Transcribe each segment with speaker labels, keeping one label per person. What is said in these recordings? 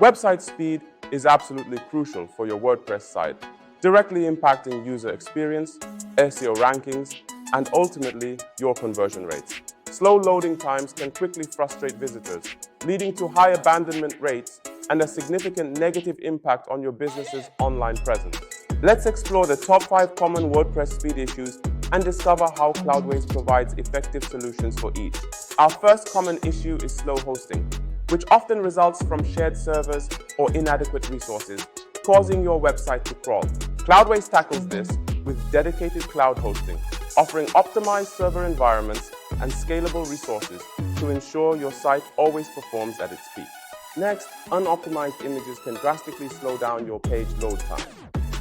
Speaker 1: Website speed is absolutely crucial for your WordPress site, directly impacting user experience, SEO rankings, and ultimately your conversion rates. Slow loading times can quickly frustrate visitors, leading to high abandonment rates and a significant negative impact on your business's online presence. Let's explore the top 5 common WordPress speed issues and discover how Cloudways provides effective solutions for each. Our first common issue is slow hosting, which often results from shared servers or inadequate resources, causing your website to crawl. Cloudways tackles this with dedicated cloud hosting, offering optimized server environments and scalable resources to ensure your site always performs at its peak. Next, unoptimized images can drastically slow down your page load time,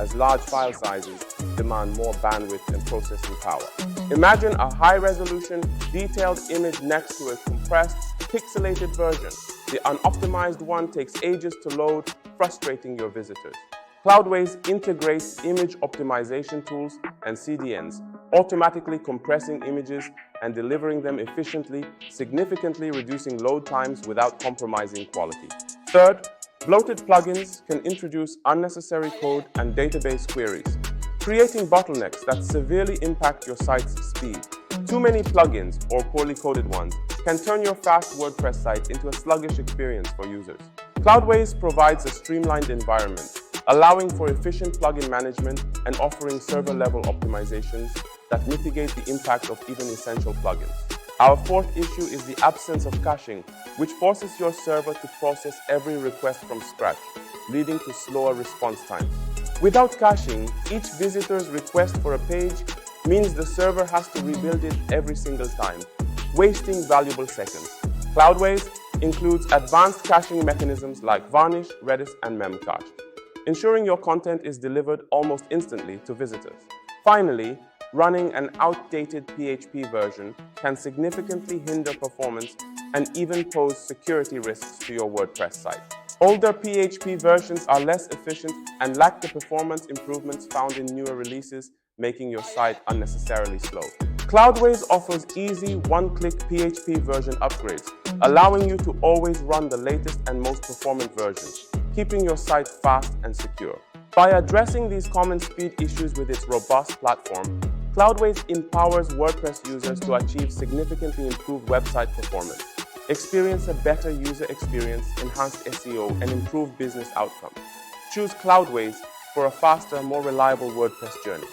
Speaker 1: as large file sizes demand more bandwidth and processing power. Imagine a high-resolution, detailed image next to a compressed, pixelated version. The unoptimized one takes ages to load, frustrating your visitors. Cloudways integrates image optimization tools and CDNs, automatically compressing images and delivering them efficiently, significantly reducing load times without compromising quality. Third, bloated plugins can introduce unnecessary code and database queries, creating bottlenecks that severely impact your site's speed. Too many plugins, or poorly coded ones, can turn your fast WordPress site into a sluggish experience for users. Cloudways provides a streamlined environment, allowing for efficient plugin management and offering server-level optimizations that mitigate the impact of even essential plugins. Our fourth issue is the absence of caching, which forces your server to process every request from scratch, leading to slower response times. Without caching, each visitor's request for a page means the server has to rebuild it every single time, wasting valuable seconds. Cloudways includes advanced caching mechanisms like Varnish, Redis, and Memcache, ensuring your content is delivered almost instantly to visitors. Finally, running an outdated PHP version can significantly hinder performance and even pose security risks to your WordPress site. Older PHP versions are less efficient and lack the performance improvements found in newer releases, making your site unnecessarily slow. Cloudways offers easy one-click PHP version upgrades, allowing you to always run the latest and most performant versions, keeping your site fast and secure. By addressing these common speed issues with its robust platform, Cloudways empowers WordPress users to achieve significantly improved website performance, experience a better user experience, enhanced SEO, and improved business outcomes. Choose Cloudways for a faster, more reliable WordPress journey.